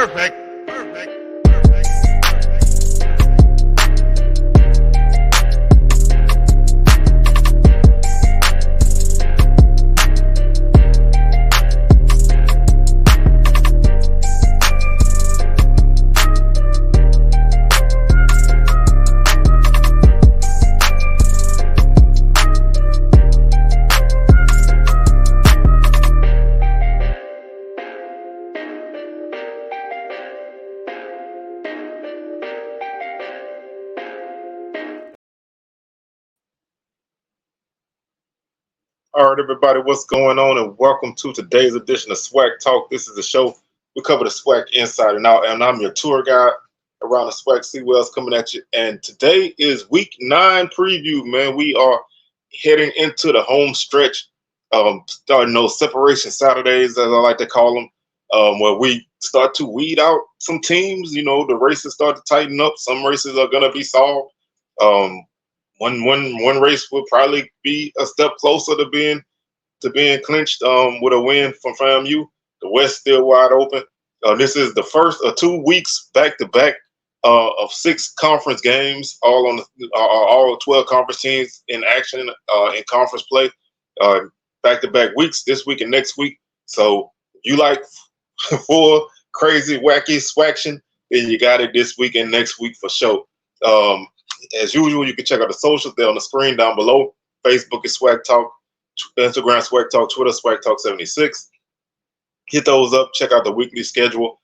Perfect. All right, everybody, what's going on? And welcome to today's edition of SWAC Talk. This is the show we cover the SWAC inside and out, and I'm your tour guide around the SWAC Seawells coming at you. And today is week 9 preview, man. We are heading into the home stretch, starting those separation Saturdays, as I like to call them, where we start to weed out some teams. You know, the races start to tighten up. Some races are going to be solved. One race will probably be a step closer to being clinched with a win from FAMU. The West still wide open. This is the first of 2 weeks back to back of 6 conference games, all 12 conference teams in action in conference play. Back to back weeks this week and next week. So if you like full crazy wacky swaction, then you got it this week and next week for sure. As usual, you can check out the socials. They're on the screen down below. Facebook is SWAC Talk, Instagram SWAC Talk, Twitter SWAC Talk 76. Hit those up. Check out the weekly schedule.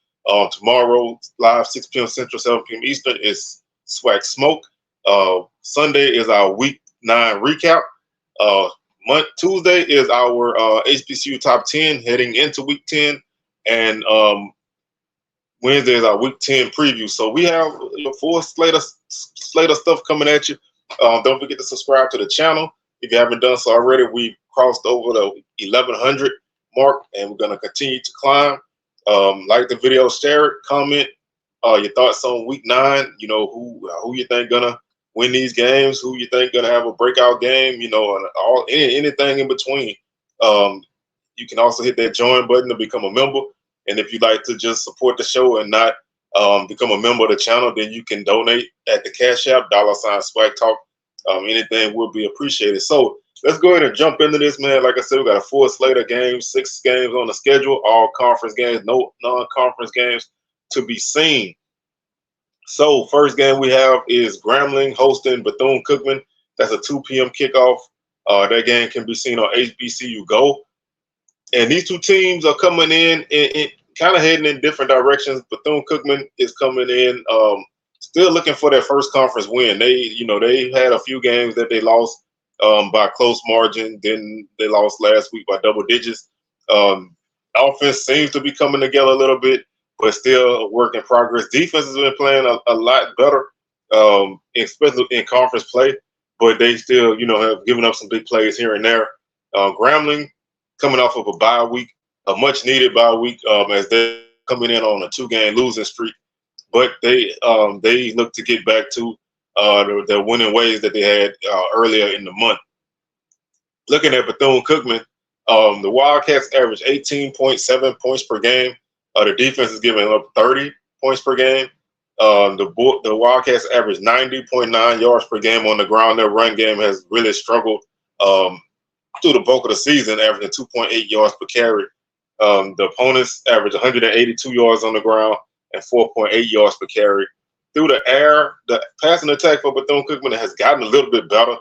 Tomorrow, live 6 p.m. Central, 7 p.m. Eastern is SWAC Smoke. Sunday is our week 9 recap. Tuesday is our HBCU top 10 heading into week 10. And Wednesday is our week 10 preview. So we have a full slate of stuff coming at you. Don't forget to subscribe to the channel. If you haven't done so already, we've crossed over the 1,100 mark, and we're going to continue to climb. Like the video, share it, comment your thoughts on week 9. You know, who you think going to win these games, who you think going to have a breakout game, you know, and anything in between. You can also hit that join button to become a member. And if you'd like to just support the show and not become a member of the channel, then you can donate at the Cash App, $SWAC Talk. Anything will be appreciated. So let's go ahead and jump into this, man. Like I said, we got a full slate of games, 6 games on the schedule, all conference games, no non-conference games to be seen. So first game we have is Grambling hosting Bethune-Cookman. That's a 2 p.m. kickoff. That game can be seen on HBCU Go. And these two teams are coming in kind of heading in different directions. Bethune-Cookman is coming in still looking for their first conference win. They had a few games that they lost by close margin. Then they lost last week by double digits. Offense seems to be coming together a little bit, but still a work in progress. Defense has been playing a lot better, especially in conference play, but they still, have given up some big plays here and there. Grambling coming off of a bye week, a much needed bye week, as they're coming in on a 2-game losing streak. But they look to get back to the winning ways that they had earlier in the month. Looking at Bethune-Cookman, the Wildcats average 18.7 points per game. The defense is giving up 30 points per game. The Wildcats average 90.9 yards per game on the ground. Their run game has really struggled through the bulk of the season, averaging 2.8 yards per carry. The opponents average 182 yards on the ground and 4.8 yards per carry. Through the air, the passing attack for Bethune-Cookman has gotten a little bit better.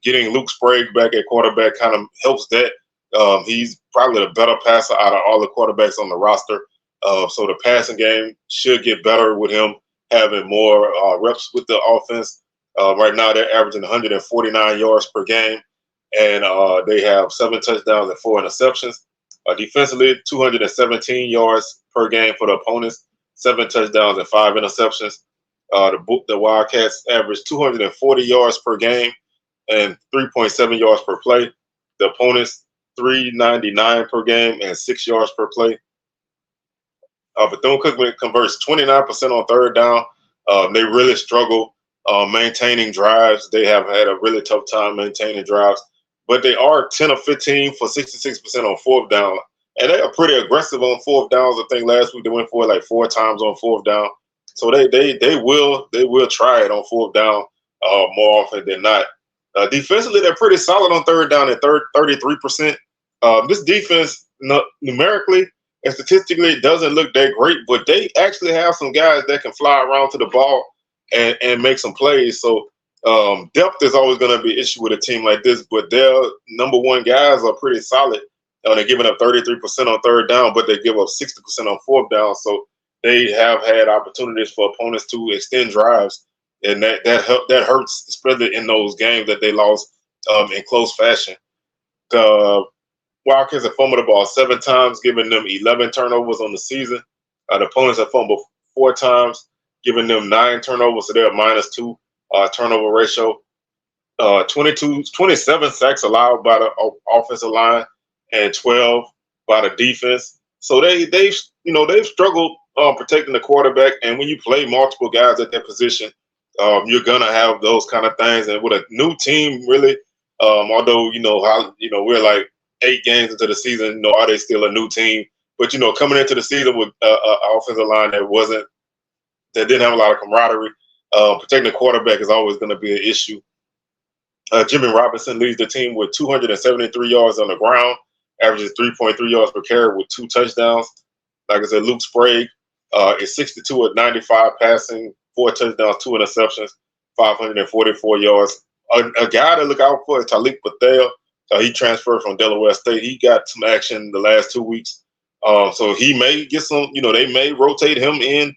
Getting Luke Sprague back at quarterback kind of helps that. He's probably the better passer out of all the quarterbacks on the roster. So the passing game should get better with him having more reps with the offense. Right now, they're averaging 149 yards per game, and they have 7 touchdowns and 4 interceptions. Defensively, 217 yards per game for the opponents, 7 touchdowns and 5 interceptions. The Wildcats average 240 yards per game and 3.7 yards per play. The opponents, 399 per game and 6 yards per play. Bethune-Cookman converts 29% on third down. They really struggle maintaining drives. They have had a really tough time maintaining drives, but they are 10 of 15 for 66% on fourth down. and they are pretty aggressive on fourth downs. I think last week they went for it like 4 times on fourth down. So they will try it on fourth down more often than not. Defensively, they're pretty solid on third down at 33%. This defense numerically and statistically doesn't look that great, but they actually have some guys that can fly around to the ball and make some plays. So depth is always going to be an issue with a team like this, but their number one guys are pretty solid. They're giving up 33% on third down, but they give up 60% on fourth down. So they have had opportunities for opponents to extend drives, and that hurts, especially in those games that they lost in close fashion. The Wildcats have fumbled the ball 7 times, giving them 11 turnovers on the season. The opponents have fumbled 4 times, giving them 9 turnovers, so they're a -2 turnover ratio. 27 sacks allowed by the offensive line and 12 by the defense. So they've struggled protecting the quarterback. And when you play multiple guys at that position, you're gonna have those kind of things. And with a new team, really, although we're like 8 games into the season, are they still a new team? But coming into the season with an offensive line that didn't have a lot of camaraderie, protecting the quarterback is always going to be an issue. Jimmy Robinson leads the team with 273 yards on the ground, averages 3.3 yards per carry with 2 touchdowns. Like I said, Luke Sprague is 62 at 95 passing, 4 touchdowns, 2 interceptions, 544 yards. A guy to look out for is Talik Patel. He transferred from Delaware State. He got some action the last 2 weeks. So he may get some, they may rotate him in.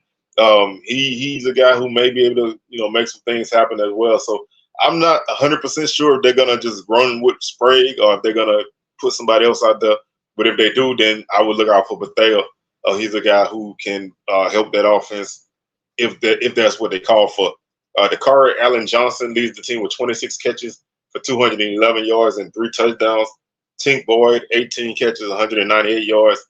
He's a guy who may be able to, make some things happen as well. So I'm not 100% sure if they're going to just run with Sprague or if they're going to put somebody else out there. But if they do, then I would look out for Bethea. He's a guy who can help that offense if that's what they call for. Dakari Allen Johnson leads the team with 26 catches for 211 yards and 3 touchdowns. Tink Boyd, 18 catches, 198 yards.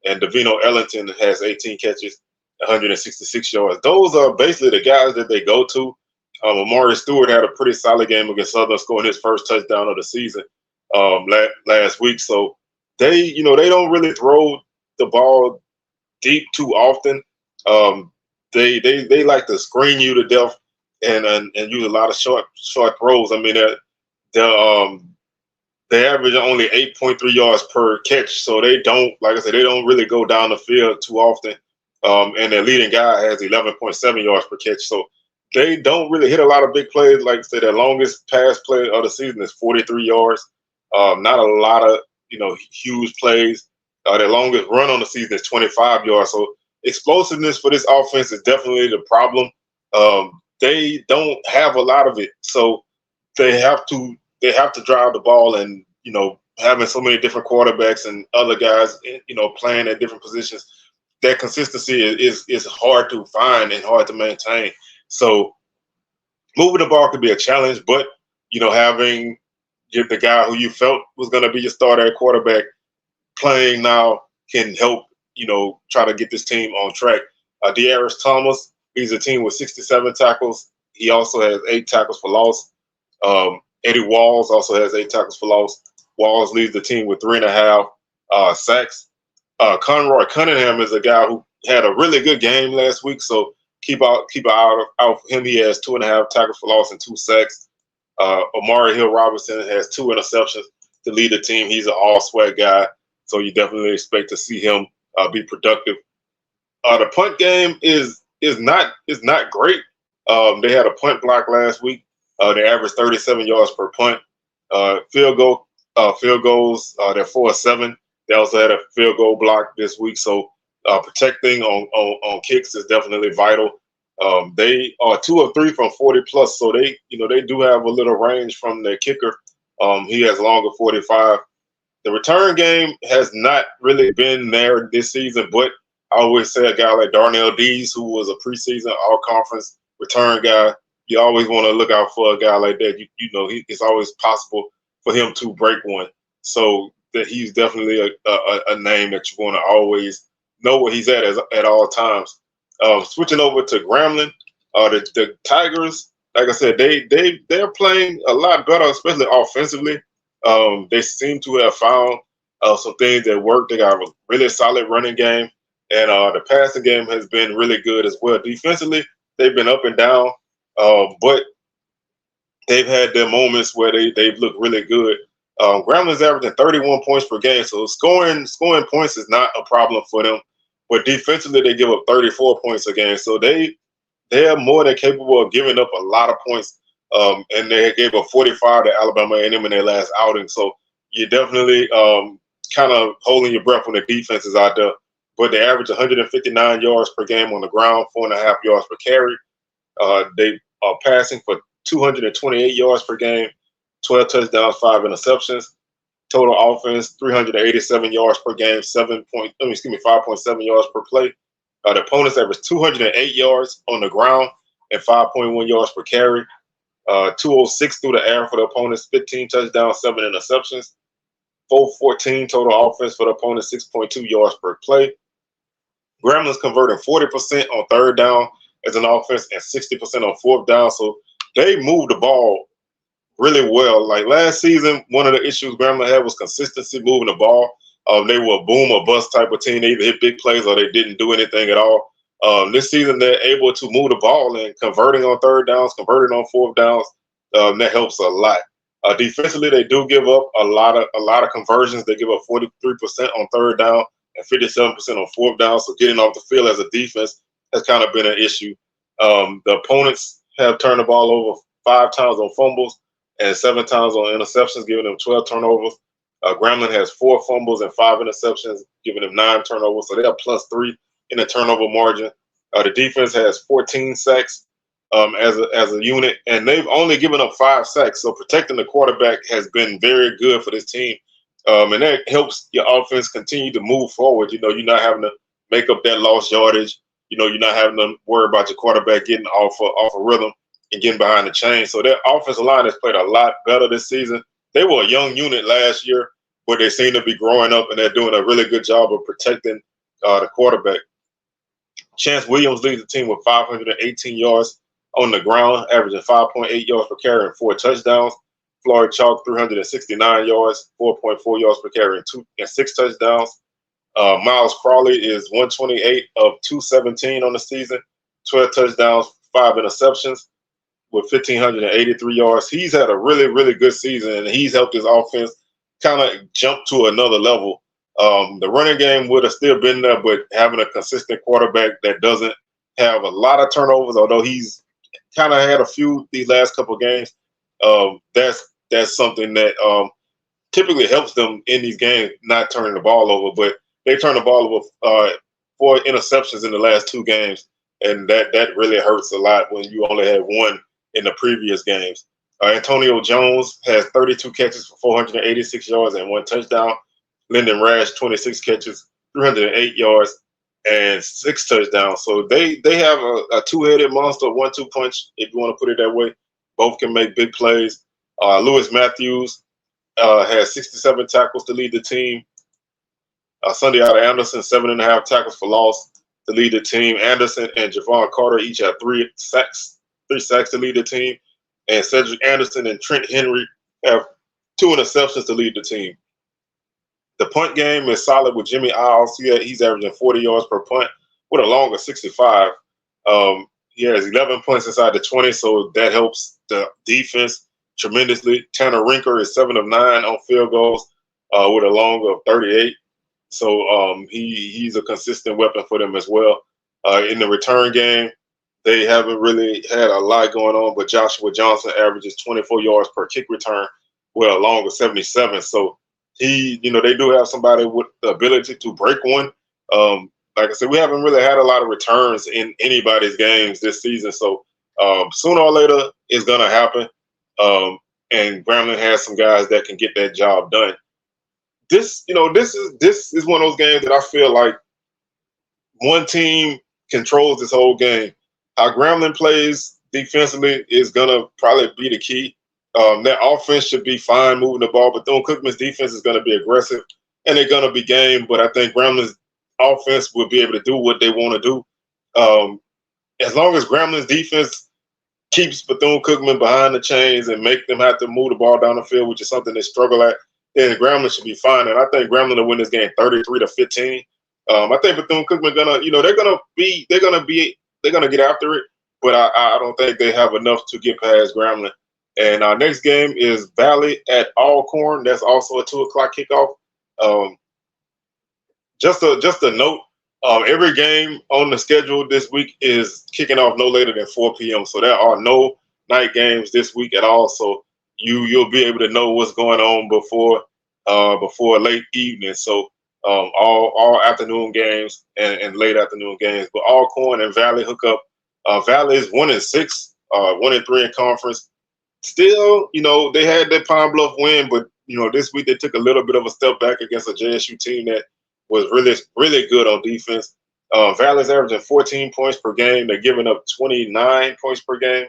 And Davino Ellington has 18 catches, 166 yards. Those are basically the guys that they go to. Amari Stewart had a pretty solid game against Southern, scoring his first touchdown of the season last week. So they don't really throw the ball deep too often. They like to screen you to death and use a lot of short throws. I mean, they average only 8.3 yards per catch, so they don't, like I said, they don't really go down the field too often. And their leading guy has 11.7 yards per catch, so they don't really hit a lot of big plays. Like I said, their longest pass play of the season is 43 yards. Not a lot of huge plays. Their longest run on the season is 25 yards. So explosiveness for this offense is definitely the problem. They don't have a lot of it, so they have to drive the ball, and having so many different quarterbacks and other guys playing at different positions, that consistency is hard to find and hard to maintain. So moving the ball could be a challenge, but having the guy who you felt was going to be your starter at quarterback playing now can help try to get this team on track. De'Aris Thomas, he's a team with 67 tackles. He also has 8 tackles for loss. Eddie Walls also has 8 tackles for loss. Walls leads the team with 3.5 sacks. Conroy Cunningham is a guy who had a really good game last week, so keep an eye out for him. He has 2.5 tackles for loss and 2 sacks. Amari Hill Robinson has 2 interceptions to lead the team. He's an all SWAC guy, so you definitely expect to see him be productive. The punt game is not great. They had a punt block last week. They averaged 37 yards per punt. Field goals, they're 4-7. They also had a field goal block this week, so protecting on kicks is definitely vital. They are 2 of 3 from 40 plus, so they do have a little range from their kicker. He has longer 45. The return game has not really been there this season, but I always say a guy like Darnell Dees, who was a preseason all-conference return guy, you always want to look out for a guy like that. It's always possible for him to break one. So that he's definitely a name that you want to always know where he's at all times. Switching over to Grambling, the Tigers, like I said, they're playing a lot better, especially offensively. They seem to have found some things that work. They got a really solid running game, and the passing game has been really good as well. Defensively, they've been up and down, but they've had their moments where they've looked really good. Gramblin's averaging 31 points per game, so scoring points is not a problem for them. But defensively, they give up 34 points a game, so they are more than capable of giving up a lot of points. And they gave up 45 to Alabama A&M in their last outing. So you're definitely kind of holding your breath when the defense is out there. But they average 159 yards per game on the ground, 4.5 yards per carry. They are passing for 228 yards per game, 12 touchdowns, 5 interceptions. Total offense, 387 yards per game, 5.7 yards per play. The opponents average 208 yards on the ground and 5.1 yards per carry. 206 through the air for the opponents, 15 touchdowns, 7 interceptions. 414 total offense for the opponents, 6.2 yards per play. Gramblin's converting 40% on third down as an offense and 60% on fourth down. So they move the ball really well. Like last season, one of the issues Grambling had was consistency moving the ball. They were a boom or bust type of team. They either hit big plays or they didn't do anything at all. This season, they're able to move the ball and converting on third downs, converting on fourth downs. That helps a lot. Defensively, they do give up a lot of conversions. They give up 43% on third down and 57% on fourth down. So getting off the field as a defense has kind of been an issue. The opponents have turned the ball over 5 times on fumbles and 7 times on interceptions, giving them 12 turnovers. Grambling has 4 fumbles and 5 interceptions, giving them 9 turnovers. So they are +3 in the turnover margin. The defense has 14 sacks as a unit, and they've only given up 5 sacks. So protecting the quarterback has been very good for this team, and that helps your offense continue to move forward. You know, you're not having to make up that lost yardage. You know, you're not having to worry about your quarterback getting off a rhythm and getting behind the chain. So their offensive line has played a lot better this season. They were a young unit last year, but they seem to be growing up, and they're doing a really good job of protecting the quarterback. Chance Williams leads the team with 518 yards on the ground, averaging 5.8 yards per carry and 4 touchdowns. Floyd Chalk, 369 yards, 4.4 yards per carry and 6 touchdowns. Miles Crawley is 128 of 217 on the season, 12 touchdowns, 5 interceptions with 1,583 yards. He's had a really, really good season, and he's helped his offense kind of jump to another level. The running game would have still been there, but having a consistent quarterback that doesn't have a lot of turnovers, although he's kind of had a few these last couple of games, that's something that typically helps them in these games, not turning the ball over. But they turned the ball over 4 interceptions in the last 2 games, and that really hurts a lot when you only had 1 in the previous games. Antonio Jones has 32 catches for 486 yards and 1 touchdown. Lyndon Rash, 26 catches, 308 yards, and 6 touchdowns. So they have a two-headed monster, 1-2 punch, if you want to put it that way. Both can make big plays. Lewis Matthews has 67 tackles to lead the team. Sunday out of Anderson, 7.5 tackles for loss to lead the team. Anderson and Javon Carter each have 3 sacks to lead the team. And Cedric Anderson and Trent Henry have 2 interceptions to lead the team. The punt game is solid with Jimmy Isles. He's averaging 40 yards per punt with a long of 65. He has 11 punts inside the 20, so that helps the defense tremendously. Tanner Rinker is 7 of 9 on field goals with a long of 38. So he's a consistent weapon for them as well. In the return game, they haven't really had a lot going on, but Joshua Johnson averages 24 yards per kick return with a long of 77. So they do have somebody with the ability to break one. Like I said, we haven't really had a lot of returns in anybody's games this season. So sooner or later, it's going to happen. And Grambling has some guys that can get that job done. This is one of those games that I feel like one team controls this whole game. How Grambling plays defensively is going to probably be the key. Their offense should be fine moving the ball, but Bethune-Cookman's defense is going to be aggressive, and they're going to be game. But I think Grambling's offense will be able to do what they want to do. As long as Grambling's defense keeps Bethune-Cookman behind the chains and make them have to move the ball down the field, which is something they struggle at, then Grambling should be fine. And I think Grambling will win this game 33-15. I think Bethune-Cookman they're gonna get after it, but I don't think they have enough to get past Grambling. And our next game is Valley at Alcorn. That's also a 2:00 kickoff. Um, just a note. Every game on the schedule this week is kicking off no later than 4 p.m. So there are no night games this week at all. So you'll be able to know what's going on before late evening. So all afternoon games and late afternoon games. But Alcorn and Valley hook up. Valley is 1-6, 1-3 in conference. Still, they had that Pine Bluff win, but this week they took a little bit of a step back against a JSU team that was really, really good on defense. Valley's averaging 14 points per game. They're giving up 29 points per game.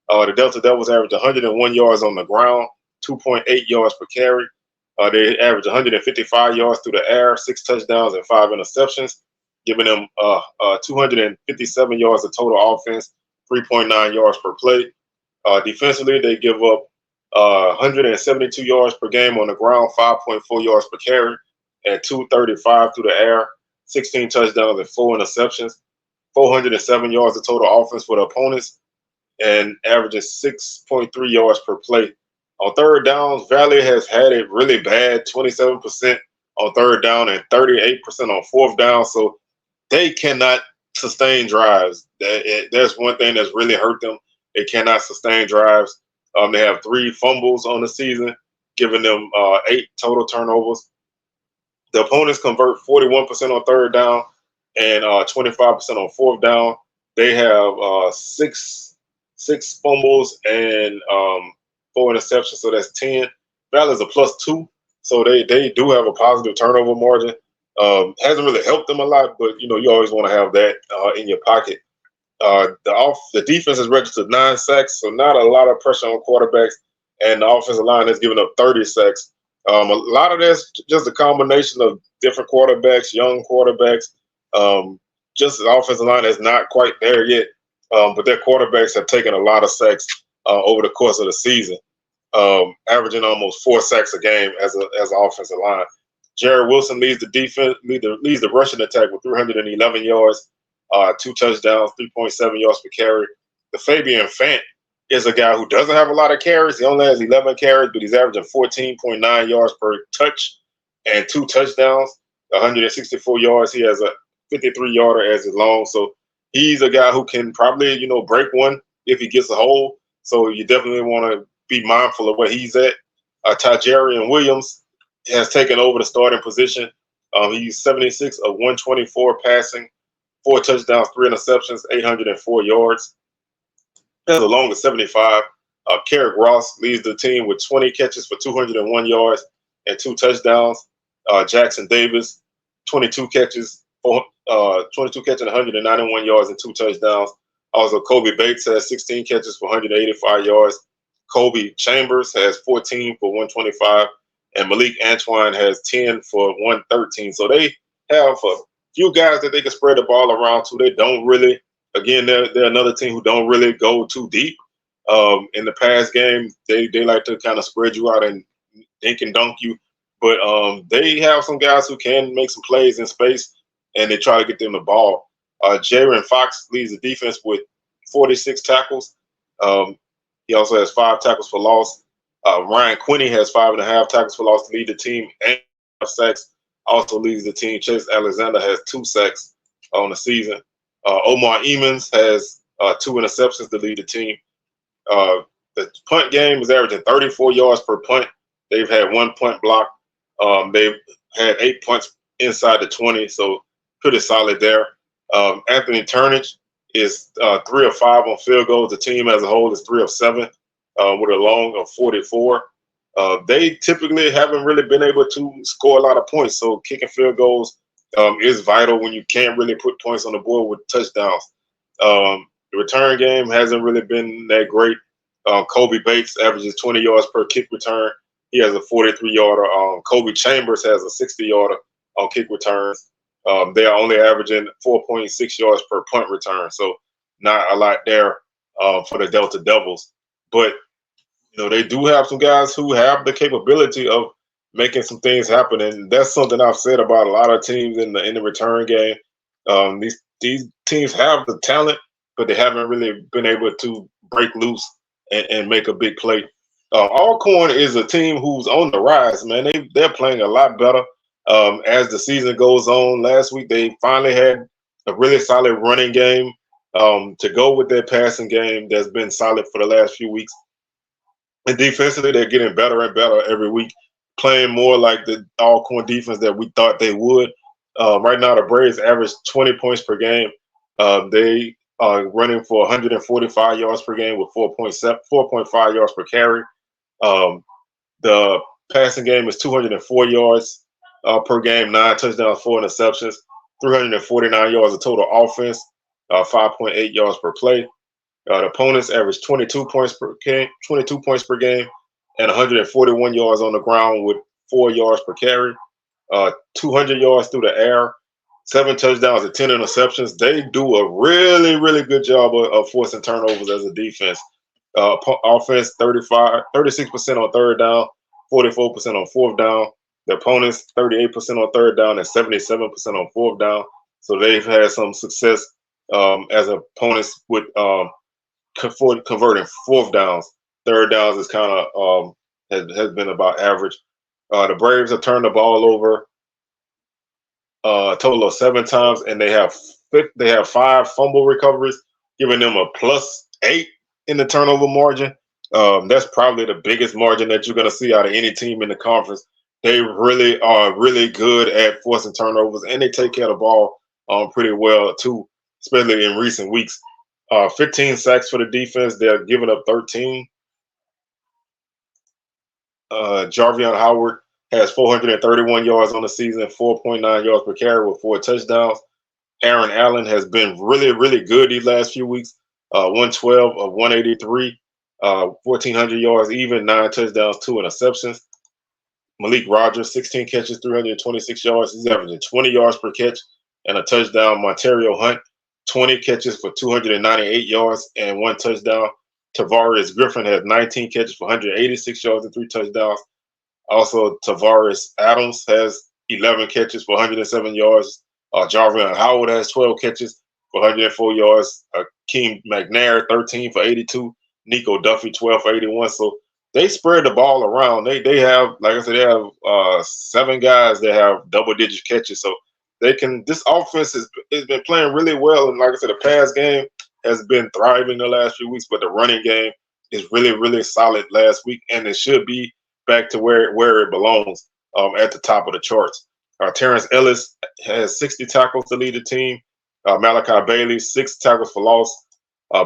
The Delta Devils average 101 yards on the ground, 2.8 yards per carry. They average 155 yards through the air, 6 touchdowns and 5 interceptions, giving them 257 yards of total offense, 3.9 yards per play. Defensively, they give up 172 yards per game on the ground, 5.4 yards per carry, and 235 through the air, 16 touchdowns and 4 interceptions, 407 yards of total offense for the opponents, and averaging 6.3 yards per play. On third downs, Valley has had it really bad, 27% on third down and 38% on fourth down. So they cannot sustain drives. That's one thing that's really hurt them. They cannot sustain drives. They have 3 fumbles on the season, giving them 8 total turnovers. The opponents convert 41% on third down and 25% on fourth down. They have 6 fumbles and 4 interceptions, so that's 10. Valley's a +2, so they do have a positive turnover margin. Hasn't really helped them a lot, but you always want to have that in your pocket. The defense has registered 9 sacks, so not a lot of pressure on quarterbacks, and the offensive line has given up 30 sacks. A lot of that's just a combination of different quarterbacks, young quarterbacks. Just the offensive line is not quite there yet, but their quarterbacks have taken a lot of sacks over the course of the season, averaging almost 4 sacks a game as an offensive line. Jared Wilson leads the rushing attack with 311 yards, 2 touchdowns, 3.7 yards per carry. The Fabian Fant is a guy who doesn't have a lot of carries. He only has 11 carries, but he's averaging 14.9 yards per touch and 2 touchdowns, 164 yards. He has a 53-yarder as his long. So he's a guy who can probably, break one if he gets a hold. So you definitely want to be mindful of where he's at. Tajarian Williams has taken over the starting position. He's 76 of 124 passing, 4 touchdowns, 3 interceptions, 804 yards. He has a long of 75. Carrick Ross leads the team with 20 catches for 201 yards and 2 touchdowns. Jackson Davis, 22 catches, 191 yards and 2 touchdowns. Also, Kobe Bates has 16 catches for 185 yards. Kobe Chambers has 14 for 125. And Malik Antoine has 10 for 113. So they have a few guys that they can spread the ball around to. They don't really, again, they're another team who don't really go too deep. In the past game, they like to kind of spread you out and dink and dunk you. But they have some guys who can make some plays in space, and they try to get them the ball. Jaron Fox leads the defense with 46 tackles. He also has 5 tackles for loss. Ryan Quinney has 5.5 tackles for loss to lead the team, and 5 sacks. Also leads the team. Chase Alexander has 2 sacks on the season. Omar Emons has 2 interceptions to lead the team. The punt game is averaging 34 yards per punt. They've had 1 punt block. They've had 8 punts inside the 20, so pretty solid there. Anthony Turnage is 3 of 5 on field goals. The team as a whole is 3 of 7 with a long of 44. They typically haven't really been able to score a lot of points, so kicking field goals is vital when you can't really put points on the board with touchdowns. The return game hasn't really been that great. Kobe Bates averages 20 yards per kick return. He has a 43-yarder. Kobe Chambers has a 60-yarder on kick returns. They are only averaging 4.6 yards per punt return, so not a lot there for the Delta Devils. But they do have some guys who have the capability of making some things happen, and that's something I've said about a lot of teams in the return game. These teams have the talent, but they haven't really been able to break loose and make a big play. Alcorn is a team who's on the rise, man. They're playing a lot better as the season goes on. Last week they finally had a really solid running game to go with their passing game that's been solid for the last few weeks. And defensively, they're getting better and better every week, playing more like the Alcorn defense that we thought they would. Right now, the Braves average 20 points per game. They are running for 145 yards per game with 4.5 yards per carry. The passing game is 204 yards per game, 9 touchdowns, 4 interceptions, 349 yards of total offense, 5.8 yards per play. The opponents average 22 points per game, and 141 yards on the ground with 4 yards per carry. 200 yards through the air, 7 touchdowns and 10 interceptions. They do a really, really good job of forcing turnovers as a defense. Offense 36% on third down, 44% on fourth down. The opponents 38% on third down and 77% on fourth down. So they've had some success as opponents with converting fourth downs. Third downs is kind of has been about average. The Braves have turned the ball over a total of 7 times, and they have 5 fumble recoveries, giving them a +8 in the turnover margin. That's probably the biggest margin that you're going to see out of any team in the conference. They really are really good at forcing turnovers, and they take care of the ball pretty well too, especially in recent weeks. 15 sacks for the defense. They're giving up 13. Jarvion Howard has 431 yards on the season, 4.9 yards per carry with 4 touchdowns. Aaron Allen has been really, really good these last few weeks. 112 of 183, 1,400 yards even, 9 touchdowns, 2 interceptions. Malik Rogers, 16 catches, 326 yards. He's averaging 20 yards per catch and a touchdown. Montario Hunt, 20 catches for 298 yards and 1 touchdown. Tavares Griffin has 19 catches for 186 yards and 3 touchdowns. Also, Tavares Adams has 11 catches for 107 yards. Jarvion Howard has 12 catches for 104 yards. Akeem McNair, 13 for 82. Nico Duffy, 12 for 81. So they spread the ball around. They have, like I said, they have 7 guys that have double-digit catches. So they can. This offense has been playing really well. And like I said, the pass game has been thriving the last few weeks, but the running game is really, really solid last week, and it should be back to where it belongs at the top of the charts. Terrence Ellis has 60 tackles to lead the team. Malachi Bailey, 6 tackles for loss.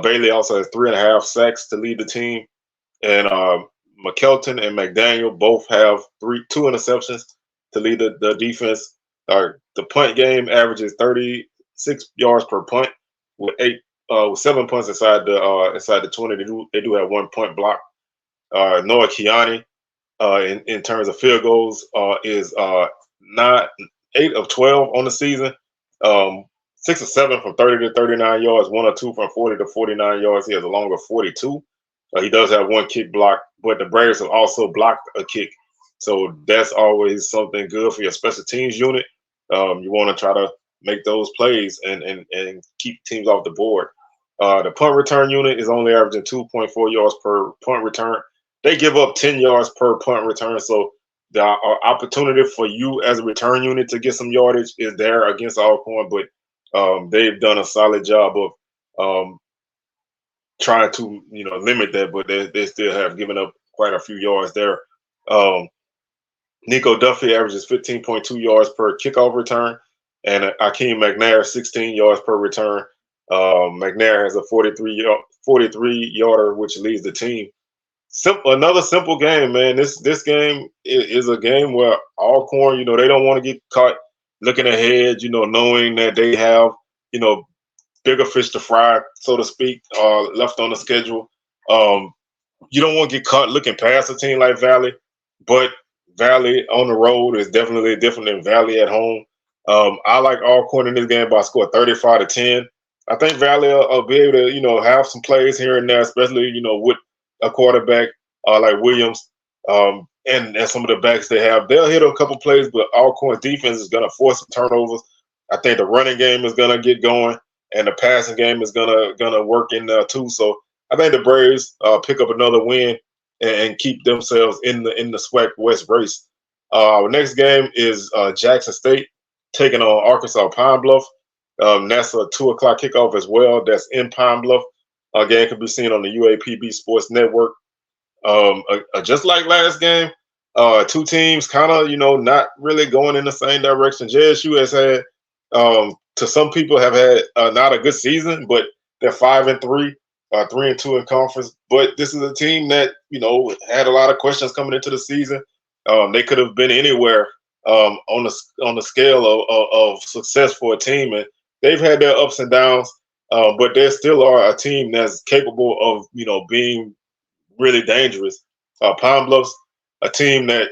Bailey also has 3.5 sacks to lead the team. And McKelton and McDaniel both have 2 interceptions to lead the defense. The punt game averages 36 yards per punt with 7 punts inside the 20. They do have 1 punt block. Noah Kiani, in terms of field goals, is not 8 of 12 on the season. 6 of 7 from 30 to 39 yards, 1 or 2 from 40 to 49 yards. He has a longer 42. He does have 1 kick block, but the Braves have also blocked a kick. So that's always something good for your special teams unit. You want to try to make those plays and keep teams off the board. The punt return unit is only averaging 2.4 yards per punt return. They give up 10 yards per punt return. So the opportunity for you as a return unit to get some yardage is there against Alcorn, but they've done a solid job of trying to limit that, but they still have given up quite a few yards there. Nico Duffy averages 15.2 yards per kickoff return, and Akeem McNair 16 yards per return. McNair has a 43 yarder, which leads the team. Another simple game, man. This game is a game where Alcorn, they don't want to get caught looking ahead, knowing that they have, bigger fish to fry, so to speak, left on the schedule. You don't want to get caught looking past a team like Valley, but Valley on the road is definitely different than Valley at home. I like Alcorn in this game by a score 35-10. I think Valley will be able to, have some plays here and there, especially, with a quarterback like Williams. and some of the backs they have, they'll hit a couple plays, but Alcorn's defense is going to force some turnovers. I think the running game is going to get going, and the passing game is gonna work in there too. So I think the Braves pick up another win and keep themselves in the SWAC West race. Our next game is Jackson State taking on Arkansas Pine Bluff. That's a 2 o'clock kickoff as well. That's in Pine Bluff. Game can be seen on the UAPB Sports Network. Just like last game, two teams kind of not really going in the same direction. JSU has had, to some people, have had not a good season, but they're 5-3, 3-2 in conference. But this is a team that had a lot of questions coming into the season. They could have been anywhere on the scale of success for a team, and they've had their ups and downs. But they still are a team that's capable of being really dangerous. Pine Bluff's a team that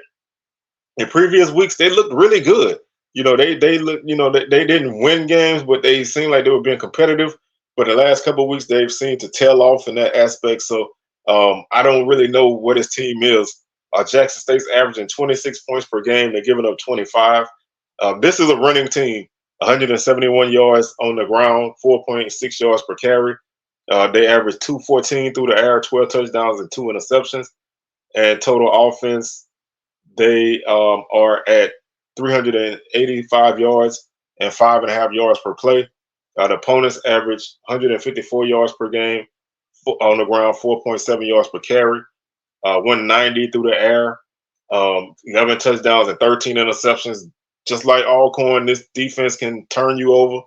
in previous weeks they looked really good. They look, they didn't win games, but they seemed like they were being competitive. But the last couple of weeks they've seemed to tail off in that aspect. So I don't really know what his team is. Jackson State's averaging 26 points per game. They're giving up 25. This is a running team. 171 yards on the ground, 4.6 yards per carry. They average 214 through the air, 12 touchdowns and 2 interceptions. And total offense, they are at 385 yards and 5.5 yards per play. The opponents average 154 yards per game on the ground, 4.7 yards per carry, 190 through the air, 11 touchdowns and 13 interceptions. Just like Alcorn, this defense can turn you over.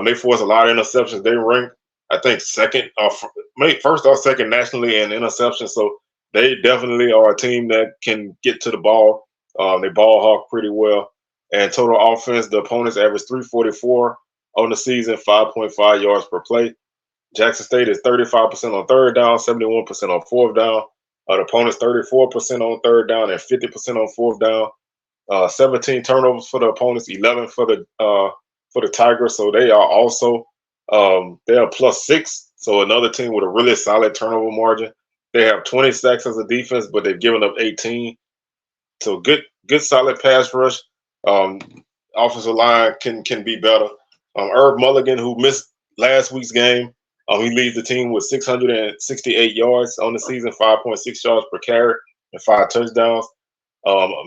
They force a lot of interceptions. They rank, I think, first or second nationally in interceptions. So they definitely are a team that can get to the ball. They ball hawk pretty well. And total offense, the opponents average 344 on the season, 5.5 yards per play. Jackson State is 35% on third down, 71% on fourth down. The opponents 34% on third down and 50% on fourth down. 17 turnovers for the opponents, 11 for the Tigers. So they are also they are +6. So another team with a really solid turnover margin. They have 20 sacks as a defense, but they've given up 18. So good solid pass rush. Offensive line can be better. Herb Mulligan, who missed last week's game, he leads the team with 668 yards on the season, 5.6 yards per carry, and 5 touchdowns.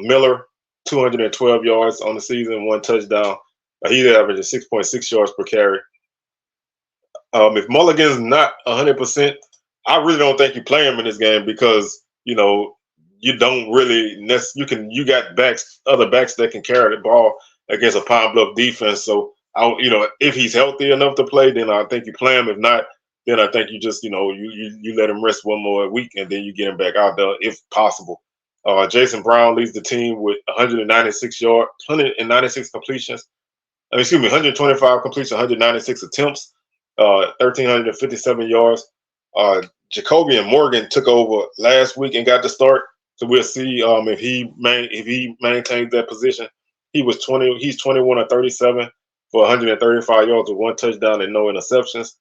Miller, 212 yards on the season, 1 touchdown. He averages 6.6 yards per carry. If Mulligan's not 100%, I really don't think you play him in this game because you don't really you got other backs that can carry the ball against a Pine Bluff defense. So if he's healthy enough to play, then I think you play him. If not, then I think you just you let him rest one more week and then you get him back out there if possible. Jason Brown leads the team with 196 completions. 125 completions, 196 attempts, 1,357 yards. Jacoby and Morgan took over last week and got the start. So we'll see if he maintains that position. He's 21 of 37 for 135 yards with 1 touchdown and no interceptions.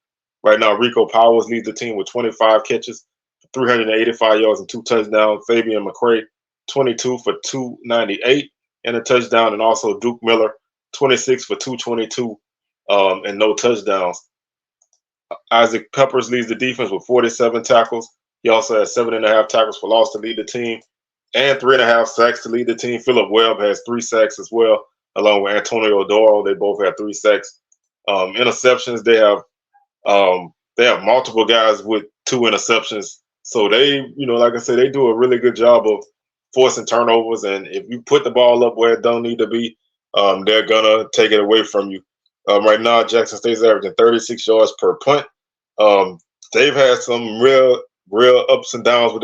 Right now, Rico Powers leads the team with 25 catches, 385 yards and 2 touchdowns. Fabian McCray, 22 for 298 and a touchdown. And also Duke Miller, 26 for 222 and no touchdowns. Isaac Peppers leads the defense with 47 tackles. He also has 7.5 tackles for loss to lead the team and 3.5 sacks to lead the team. Philip Webb has 3 sacks as well, along with Antonio Doro. They both have 3 sacks. Interceptions, they have multiple guys with 2 interceptions. So they, like I said, they do a really good job of forcing turnovers. And if you put the ball up where it don't need to be, they're gonna take it away from you. Right now, Jackson State's averaging 36 yards per punt. They've had some real ups and downs with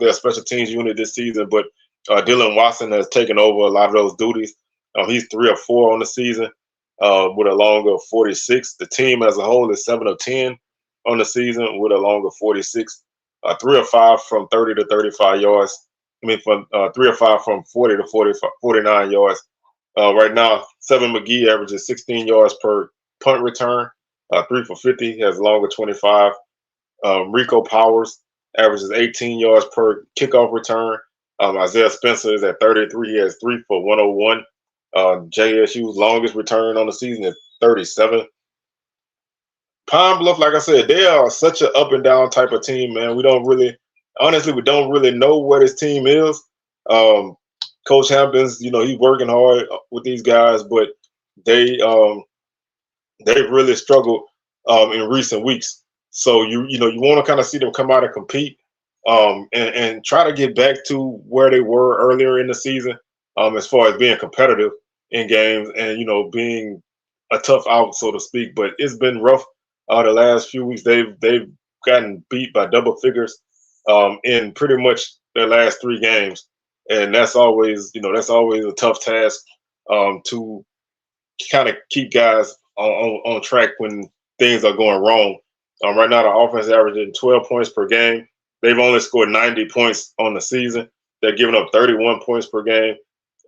their special teams unit this season, but Dylan Watson has taken over a lot of those duties. He's 3 of 4 on the season with a long of 46. The team as a whole is 7 of 10 on the season with a long of 46. 3 of 5 from 30 to 35 yards. From 3 of 5 from 40 to 49 yards. Right now, Seven McGee averages 16 yards per punt return, 3 for 50. He has a long of 25. Rico Powers averages 18 yards per kickoff return Isaiah Spencer is at 33. He has 3 for 101. JSU's longest return on the season is 37. Pine Bluff, like I said, they are such an up and down type of team, man. Honestly, we don't really know what his team is. Coach Hampton's, he's working hard with these guys, but they they've really struggled in recent weeks. So you want to kind of see them come out and compete, and try to get back to where they were earlier in the season, as far as being competitive in games and being a tough out, so to speak. But it's been rough the last few weeks. They've gotten beat by double figures in pretty much their last 3 games, and that's always a tough task to kind of keep guys on track when things are going wrong. Right now, the offense is averaging 12 points per game. They've only scored 90 points on the season. They're giving up 31 points per game.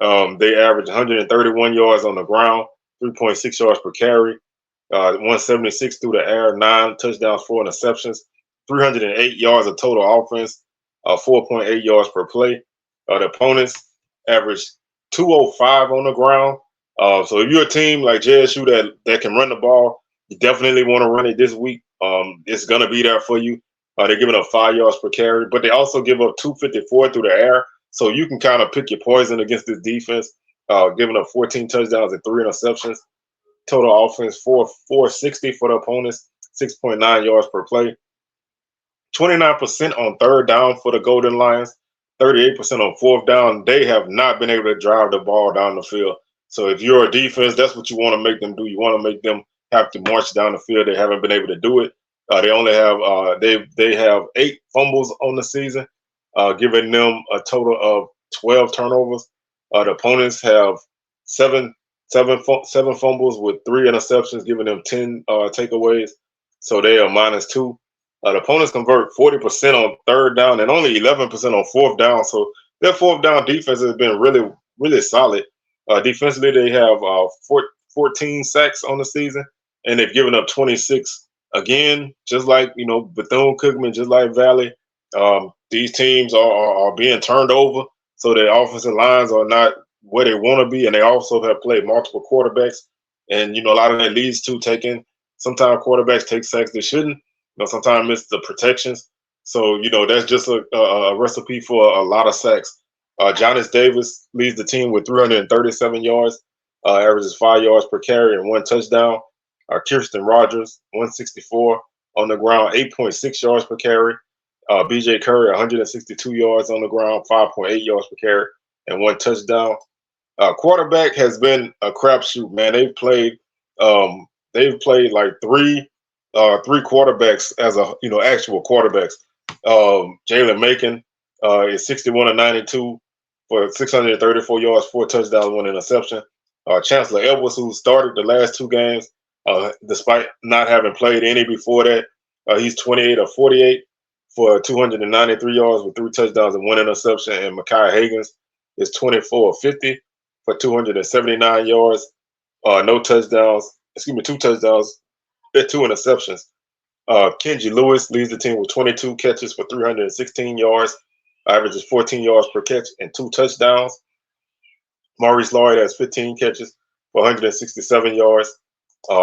They average 131 yards on the ground, 3.6 yards per carry, 176 through the air, 9 touchdowns, 4 interceptions, 308 yards of total offense, 4.8 yards per play. The opponents average 205 on the ground. So if you're a team like JSU that can run the ball, you definitely want to run it this week. It's going to be there for you. They're giving up 5 yards per carry, but they also give up 254 through the air. So you can kind of pick your poison against this defense, giving up 14 touchdowns and 3 interceptions. Total offense, 460 for the opponents, 6.9 yards per play. 29% on third down for the Golden Lions, 38% on fourth down. They have not been able to drive the ball down the field. So if you're a defense, that's what you want to make them do. You want to make them have to march down the field. They haven't been able to do it. They only have they have 8 fumbles on the season, giving them a total of 12 turnovers. The opponents have seven fumbles with 3 interceptions, giving them 10 takeaways. So they are -2. The opponents convert 40% on third down and only 11% on fourth down. So their fourth down defense has been really, really solid. Defensively, they have 14 sacks on the season, and they've given up 26 again, just like Bethune-Cookman, just like Valley. These teams are being turned over, so their offensive lines are not where they want to be, and they also have played multiple quarterbacks, and a lot of that leads to sometimes quarterbacks take sacks they shouldn't. Sometimes it's the protections. So that's just a recipe for a lot of sacks. Jonas Davis leads the team with 337 yards, averages 5 yards per carry and 1 touchdown. Kirsten Rogers, 164 on the ground, 8.6 yards per carry. BJ Curry, 162 yards on the ground, 5.8 yards per carry and 1 touchdown. Quarterback has been a crapshoot, man. They've played like three quarterbacks as actual quarterbacks. Jalen Macon is 61 of 92 for 634 yards, 4 touchdowns, 1 interception. Chancellor Edwards, who started the last 2 games, despite not having played any before that, he's 28 of 48 for 293 yards with 3 touchdowns and 1 interception. And Mekhi Higgins is 24 of 50 for 279 yards, 2 touchdowns, and 2 interceptions. Kenji Lewis leads the team with 22 catches for 316 yards, averages 14 yards per catch and 2 touchdowns. Maurice Lloyd has 15 catches for 167 yards.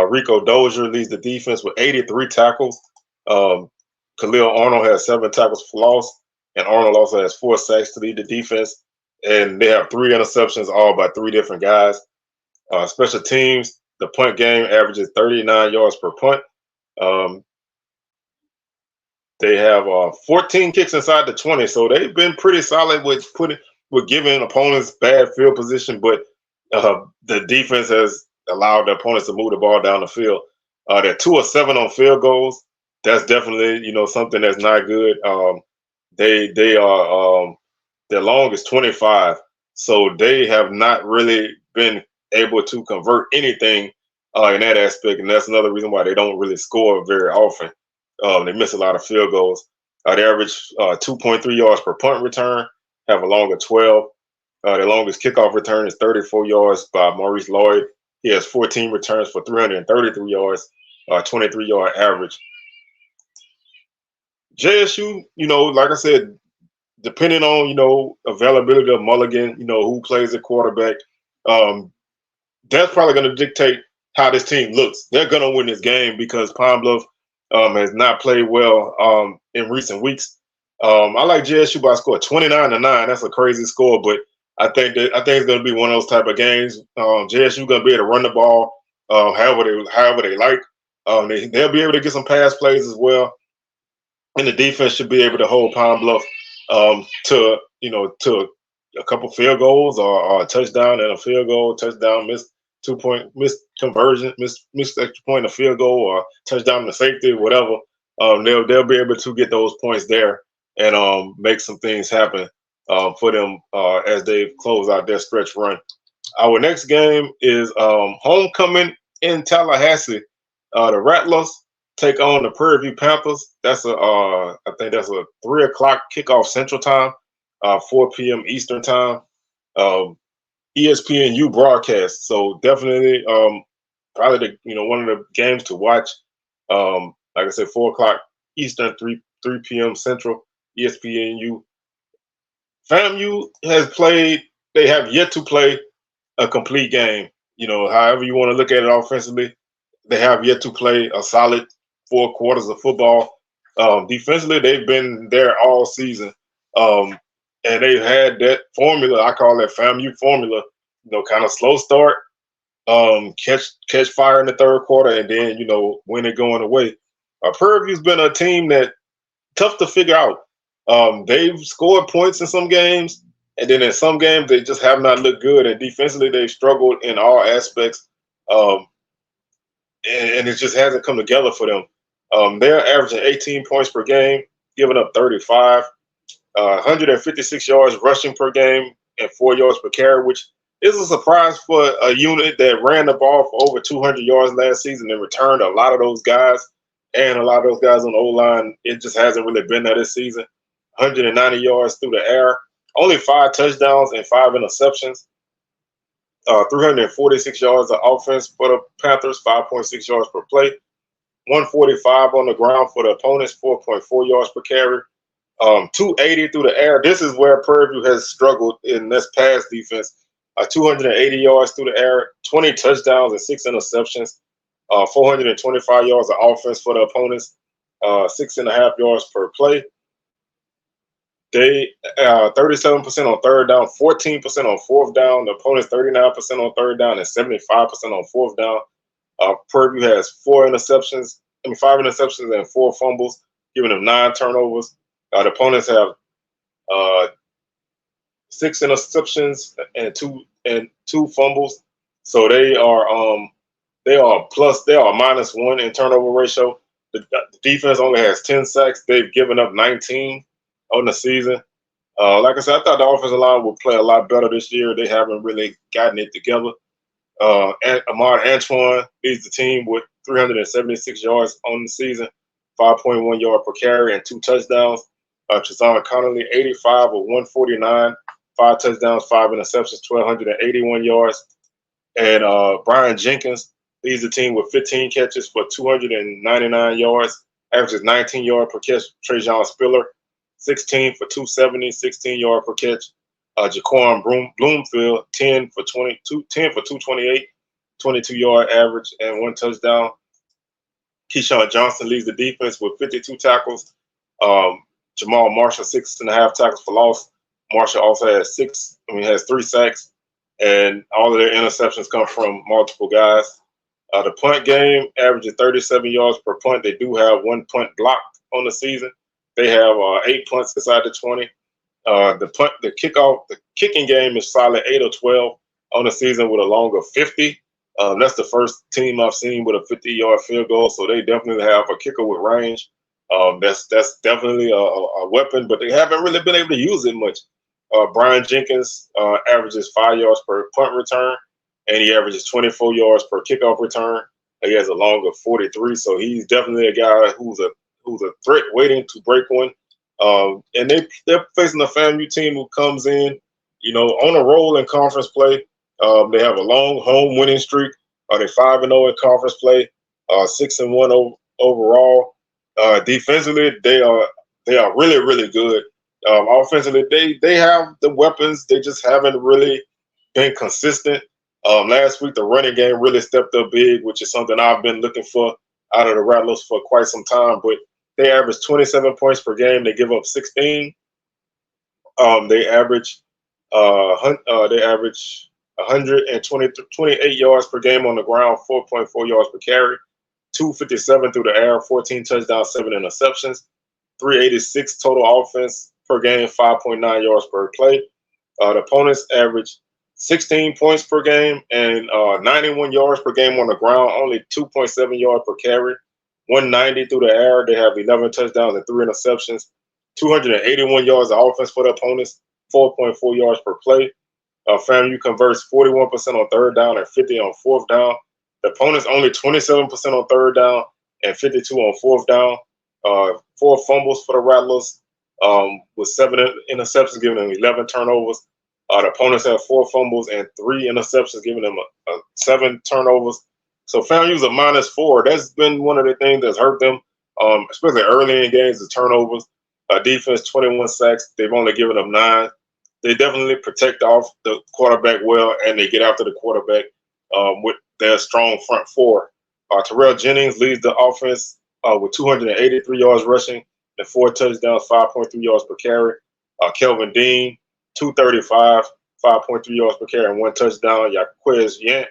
Rico Dozier leads the defense with 83 tackles. Khalil Arnold has 7 tackles for loss, and Arnold also has 4 sacks to lead the defense. And they have 3 interceptions, all by 3 different guys. Special teams, the punt game averages 39 yards per punt. They have 14 kicks inside the 20, so they've been pretty solid with giving opponents bad field position, but the defense has allowed the opponents to move the ball down the field. They're 2 of 7 on field goals. That's definitely something that's not good. They are their long is 25, so they have not really been able to convert anything in that aspect, and that's another reason why they don't really score very often. They miss a lot of field goals. They average 2.3 yards per punt return, have a long of 12. Their longest kickoff return is 34 yards by Maurice Lloyd. He has 14 returns for 333 yards, 23-yard average. JSU, like I said, depending on, availability of Mulligan, who plays at quarterback, that's probably going to dictate how this team looks. They're going to win this game because Pine Bluff has not played well in recent weeks. I like JSU by a score 29-9. That's a crazy score, but I think it's going to be one of those type of games. JSU going to be able to run the ball however they like. They'll be able to get some pass plays as well, and the defense should be able to hold Pine Bluff to a couple field goals or a touchdown and a field goal, touchdown, missed 2-point, missed conversion, missed extra point, a field goal, or touchdown to safety, whatever. They'll be able to get those points there and make some things happen for them as they close out their stretch run. Our next game is homecoming in Tallahassee. The Rattlers take on the Prairie View Panthers. I think that's a 3:00 kickoff Central Time, 4 p.m. Eastern Time. ESPNU broadcast. So definitely, probably one of the games to watch. Like I said, 4:00 Eastern, 3 p.m. Central. ESPNU. FAMU has played. They have yet to play a complete game. However you want to look at it offensively, they have yet to play a solid 4 quarters of football. Defensively, they've been there all season. And they've had that formula, I call that FAMU formula, kind of slow start, catch fire in the third quarter, and then, win it going away. Prairie View's been a team that tough to figure out. They've scored points in some games, and then in some games they just have not looked good. And defensively, they've struggled in all aspects, and it just hasn't come together for them. They're averaging 18 points per game, giving up 35, 156 yards rushing per game, and 4 yards per carry, which is a surprise for a unit that ran the ball for over 200 yards last season and returned a lot of those guys. And a lot of those guys on the O-line, it just hasn't really been there this season. 190 yards through the air, only 5 touchdowns and 5 interceptions. 346 yards of offense for the Panthers, 5.6 yards per play. 145 on the ground for the opponents, 4.4 yards per carry. 280 through the air. This is where Prairie View has struggled in this pass defense. 280 yards through the air, 20 touchdowns and 6 interceptions. 425 yards of offense for the opponents, 6.5 yards per play. They 37% on third down, 14% on fourth down. The opponents 39% on third down and 75% on fourth down. Prairie View has 5 interceptions and 4 fumbles, giving them 9 turnovers. The opponents have 6 interceptions and 2 fumbles. So they are -1 in turnover ratio. The defense only has 10 sacks. They've given up 19 on the season. Like I said, I thought the offensive line would play a lot better this year. They haven't really gotten it together. Ahmad Antoine leads the team with 376 yards on the season, 5.1 yard per carry and 2 touchdowns. Trezon Connolly, 85 of 149, 5 touchdowns, 5 interceptions, 1,281 yards. And Brian Jenkins leads the team with 15 catches for 299 yards, averages 19 yards per catch. Trajan Spiller, 16 for 270, 16 yards per catch. Jaquan Bloomfield, 10 for 228, 22-yard average and 1 touchdown. Keyshawn Johnson leads the defense with 52 tackles. Jamal Marshall, 6.5 tackles for loss. Marshall also has 3 sacks, and all of their interceptions come from multiple guys. The punt game averages 37 yards per punt. They do have 1 punt blocked on the season. They have 8 punts inside the 20. The kicking game is solid, 8 of 12 on the season with a long of 50. That's the first team I've seen with a 50-yard field goal, so they definitely have a kicker with range. That's definitely a weapon, but they haven't really been able to use it much. Brian Jenkins averages 5 yards per punt return, and he averages 24 yards per kickoff return. He has a long of 43, so he's definitely a guy who's a threat waiting to break one. And they're facing a FAMU team who comes in, on a roll in conference play. They have a long home winning streak. They're 5-0 in conference play, 6-1 overall. Defensively, they are really, really good. Offensively, they have the weapons. They just haven't really been consistent. Last week, the running game really stepped up big, which is something I've been looking for out of the Rattlers for quite some time. But they average 27 points per game. They give up 16. They average 128 yards per game on the ground, 4.4 yards per carry, 257 through the air, 14 touchdowns, 7 interceptions, 386 total offense per game, 5.9 yards per play. The opponents average 16 points per game and 91 yards per game on the ground, only 2.7 yards per carry, 190 through the air. They have 11 touchdowns and 3 interceptions, 281 yards of offense for the opponents, 4.4 yards per play. FAMU converts 41% on third down and 50 on fourth down. The opponents only 27% on third down and 52 on fourth down. 4 fumbles for the Rattlers, with 7 interceptions, giving them 11 turnovers. The opponents have 4 fumbles and 3 interceptions, giving them 7 turnovers. So FAMU's a -4. That's been one of the things that's hurt them, especially early in games, the turnovers. Defense, 21 sacks. They've only given up 9. They definitely protect off the quarterback well, and they get after the quarterback with their strong front 4. Terrell Jennings leads the offense with 283 yards rushing and 4 touchdowns, 5.3 yards per carry. Kelvin Dean, 235, 5.3 yards per carry and 1 touchdown. Yaquez Yant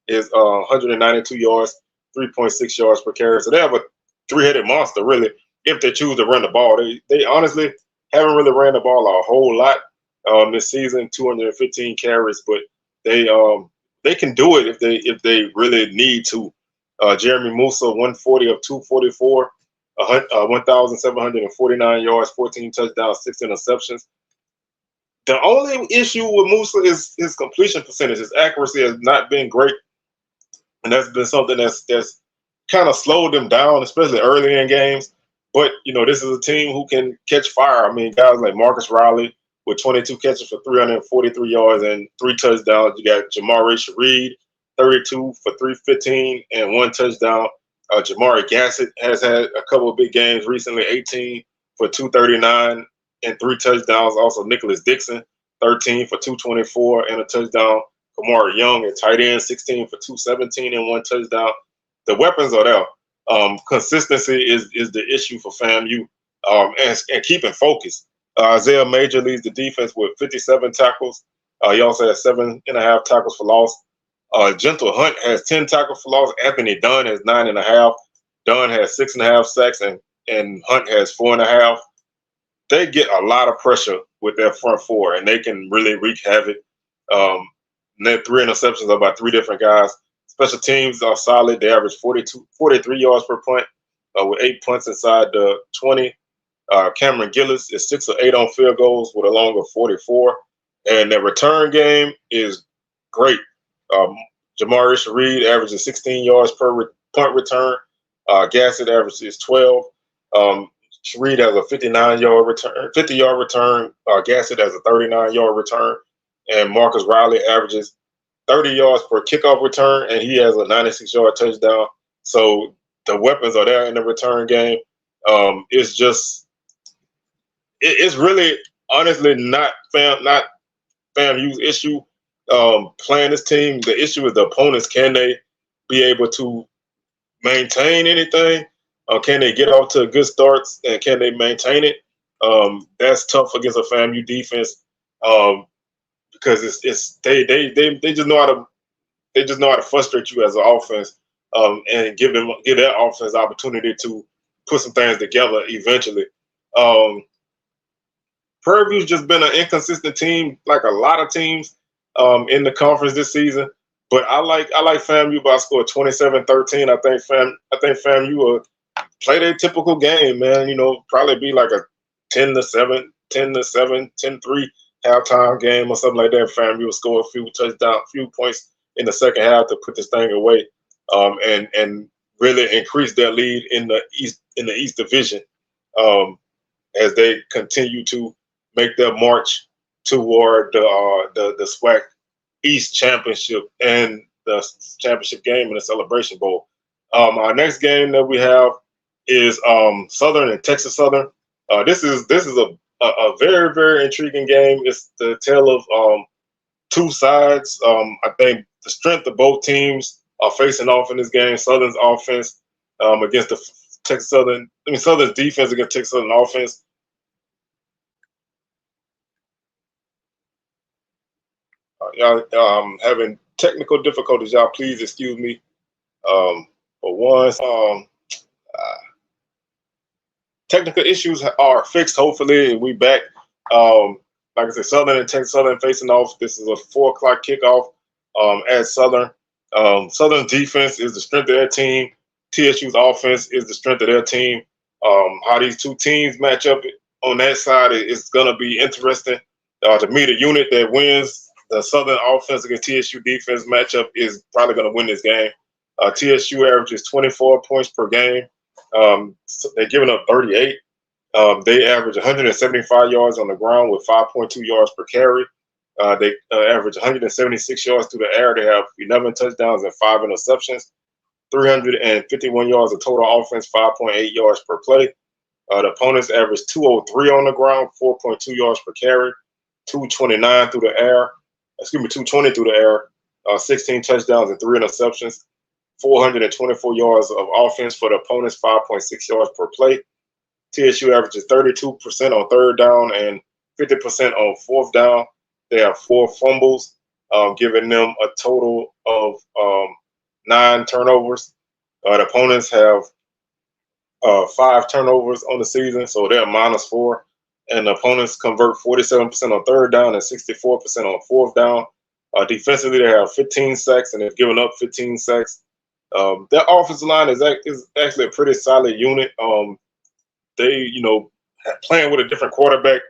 is 192 yards, 3.6 yards per carry. So they have a 3-headed monster, really, if they choose to run the ball. They honestly haven't really ran the ball a whole lot this season, 215 carries, but they can do it if they really need to. Jeremy Musa, 140 of 244, 1,749 yards, 14 touchdowns, 6 interceptions. The only issue with Musa is his completion percentage. His accuracy has not been great, and that's been something that's kind of slowed them down, especially early in games. But, this is a team who can catch fire. I mean, guys like Marcus Riley with 22 catches for 343 yards and 3 touchdowns. You got Jamari Shareed, 32 for 315 and 1 touchdown. Jamari Gassett has had a couple of big games recently, 18 for 239 and 3 touchdowns. Also, Nicholas Dixon, 13 for 224 and a touchdown. Kamari Young at tight end, 16 for 217 and 1 touchdown. The weapons are there. Consistency is the issue for FAMU, and keeping focus. Isaiah Major leads the defense with 57 tackles. He also has 7.5 tackles for loss. Gentle Hunt has 10 tackles for loss. Anthony Dunn has 9.5. Dunn has 6.5 sacks, and Hunt has 4.5. They get a lot of pressure with their front 4, and they can really wreak havoc. They had 3 interceptions by 3 different guys. Special teams are solid. They average 43 yards per punt, with 8 punts inside the 20. Cameron Gillis is 6 of 8 on field goals with a long of 44. And their return game is great. Jamari Shareed averages 16 yards per punt return. Gassett averages 12. Shareed has a 50-yard return. Gassett has a 39-yard return. And Marcus Riley averages 30 yards per kickoff return, and he has a 96-yard touchdown. So the weapons are there in the return game. It's really, honestly, not FAMU's issue playing this team. The issue is the opponents. Can they be able to maintain anything? Can they get off to good starts, and can they maintain it? That's tough against a FAMU defense. Because they just know how to frustrate you as an offense, and give that offense opportunity to put some things together eventually. Prairie View's just been an inconsistent team, like a lot of teams in the conference this season. But I like FAMU by a score of 27-13. I think FAMU will play their typical game, man. Probably be like a 10-7, 10-7, 10-3. halftime game or something like that. FAMU will score a few points in the second half to put this thing away, and really increase their lead in the East Division, as they continue to make their march toward the SWAC East Championship and the championship game in the Celebration Bowl. Our next game that we have is Southern and Texas Southern. This is a very, very intriguing game. It's the tale of two sides. I think the strength of both teams are facing off in this game. Southern's offense against the Texas Southern. I mean, Southern's defense against Texas Southern offense. Y'all having technical difficulties. Y'all, please excuse me. For once, technical issues are fixed. Hopefully, we back. Like I said, Southern and Texas Southern facing off. This is a 4 o'clock kickoff at Southern. Southern's defense is the strength of their team. TSU's offense is the strength of their team. How these two teams match up on that side is going to be interesting. To me, the unit that wins the Southern offense against TSU defense matchup is probably going to win this game. TSU averages 24 points per game. They're giving up 38. They average 175 yards on the ground with 5.2 yards per carry. They average 176 yards through the air. They have 11 touchdowns and 5 interceptions. 351 yards of total offense, 5.8 yards per play. The opponents average 203 on the ground, 4.2 yards per carry, 229 through the air. 220 through the air, 16 touchdowns and 3 interceptions, 424 yards of offense for the opponents, 5.6 yards per play. TSU averages 32% on third down and 50% on fourth down. They have 4 fumbles, giving them a total of 9 turnovers. The opponents have 5 turnovers on the season, so they're -4. And the opponents convert 47% on third down and 64% on fourth down. Defensively, they have 15 sacks, and they've given up 15 sacks. Their offensive line is actually a pretty solid unit. They, playing with a different quarterback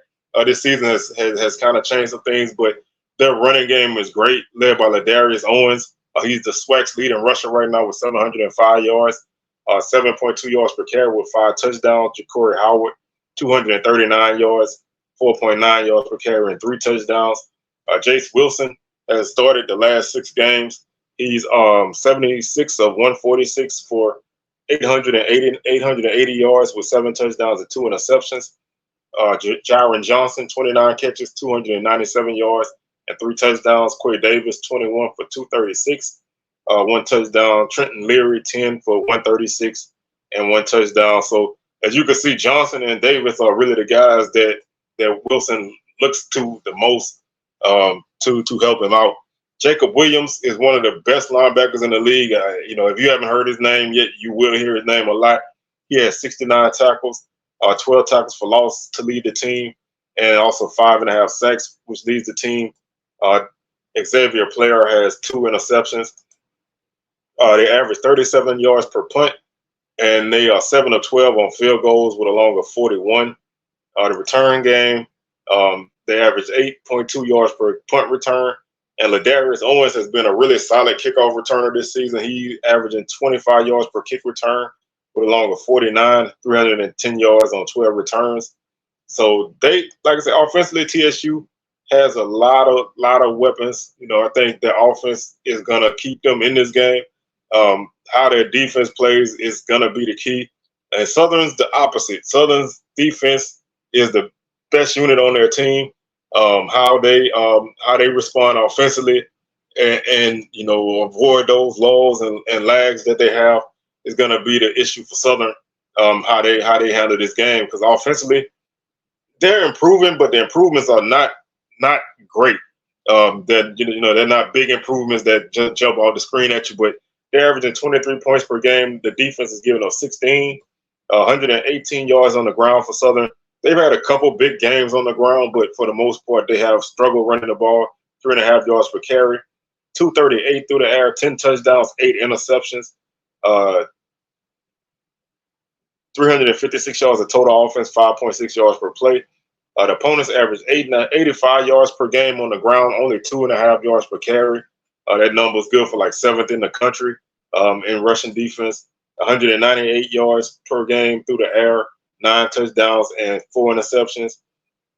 this season has kind of changed some things, but their running game is great, led by Ladarius Owens. He's the SWAC's leading rusher right now with 705 yards, 7.2 yards per carry with 5 touchdowns. Ja'Cory Howard, 239 yards, 4.9 yards per carry, and 3 touchdowns. Jace Wilson has started the last 6 games. He's 76 of 146 for 880 yards with 7 touchdowns and 2 interceptions. Jaron Johnson, 29 catches, 297 yards, and 3 touchdowns. Quay Davis, 21 for 236, 1 touchdown. Trenton Leary, 10 for 136 and 1 touchdown. So as you can see, Johnson and Davis are really the guys that Wilson looks to the most to help him out. Jacob Williams is one of the best linebackers in the league. If you haven't heard his name yet, you will hear his name a lot. He has 69 tackles, 12 tackles for loss to lead the team, and also 5.5 sacks, which leads the team. Xavier Player has 2 interceptions. They average 37 yards per punt, and they are 7 of 12 on field goals with a long of 41. The return game, they average 8.2 yards per punt return. And Ladarius Owens has been a really solid kickoff returner this season. He's averaging 25 yards per kick return with a long of 49, 310 yards on 12 returns. So they, like I said, offensively, TSU has a lot of weapons. I think their offense is gonna keep them in this game. How their defense plays is gonna be the key. And Southern's the opposite. Southern's defense is the best unit on their team. How they respond offensively and avoid those lulls and lags that they have is going to be the issue for Southern. How they handle this game, because offensively they're improving, but the improvements are not great. They're not big improvements that just jump off the screen at you, but they're averaging 23 points per game. The defense is giving up 16, 118 yards on the ground for Southern. They've had a couple big games on the ground, but for the most part, they have struggled running the ball, 3.5 yards per carry, 238 through the air, 10 touchdowns, 8 interceptions, 356 yards of total offense, 5.6 yards per play. The opponents average 85 yards per game on the ground, only 2.5 yards per carry. That number is good for like 7th in the country in rushing defense. 198 yards per game through the air, 9 touchdowns and 4 interceptions,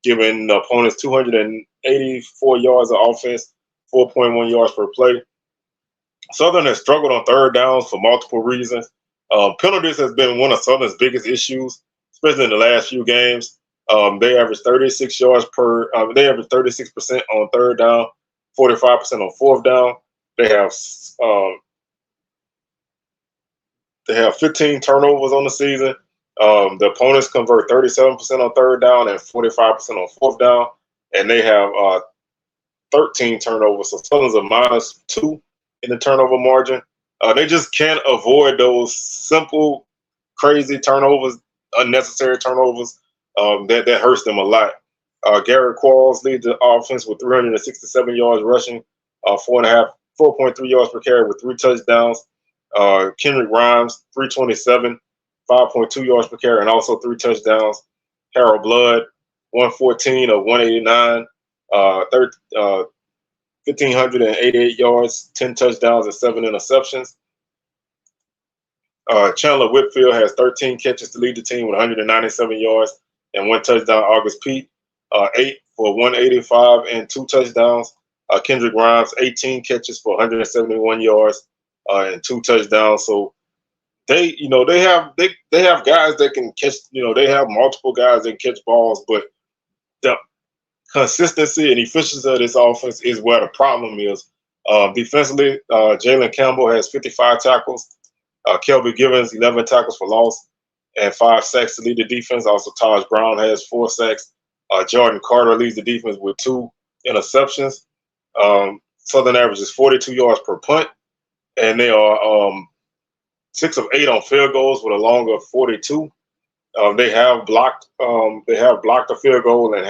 giving the opponents 284 yards of offense, 4.1 yards per play. Southern has struggled on third downs for multiple reasons. Penalties has been one of Southern's biggest issues, especially in the last few games. They average 36 yards per. They average 36% on third down, 45% on fourth down. They have um, they have 15 turnovers on the season. The opponents convert 37% on third down and 45% on fourth down, and they have 13 turnovers. So Southern's a -2 in the turnover margin. They just can't avoid those simple, crazy turnovers, unnecessary turnovers. That hurts them a lot. Garrett Quarles leads the offense with 367 yards rushing, 4.3 yards per carry with 3 touchdowns. Kendrick Grimes, 327, 5.2 yards per carry, and also 3 touchdowns. Harold Blood, 114 of 189, 1,588 yards, 10 touchdowns, and 7 interceptions. Chandler Whitfield has 13 catches to lead the team with 197 yards and 1 touchdown. August Pete, 8 for 185 and 2 touchdowns. Kendrick Grimes, 18 catches for 171 yards and 2 touchdowns. So they have guys that can catch. They have multiple guys that can catch balls, but the consistency and efficiency of this offense is where the problem is. Defensively, Jalen Campbell has 55 tackles. Kelby Givens, 11 tackles for loss and 5 sacks to lead the defense. Also, Taj Brown has 4 sacks. Jordan Carter leads the defense with 2 interceptions. Southern averages 42 yards per punt, and they are 6 of 8 on field goals with a long of 42. They have blocked a field goal and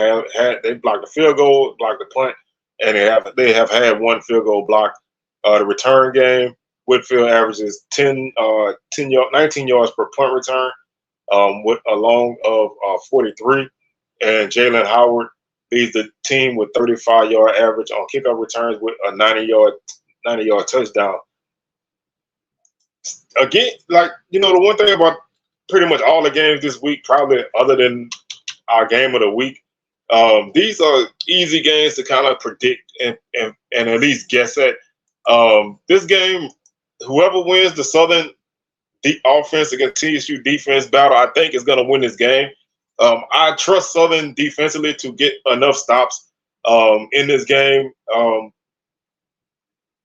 they blocked the field goal, blocked the punt, and they have had 1 field goal blocked. The return game, Whitfield averages 19 yards per punt return, with a long of 43, and Jalen Howard leads the team with 35-yard average on kickoff returns with a 90-yard touchdown. Again, the one thing about pretty much all the games this week, probably other than our game of the week, these are easy games to kind of predict and at least guess at. This game, whoever wins the Southern offense against TSU defense battle, I think is going to win this game. I trust Southern defensively to get enough stops in this game.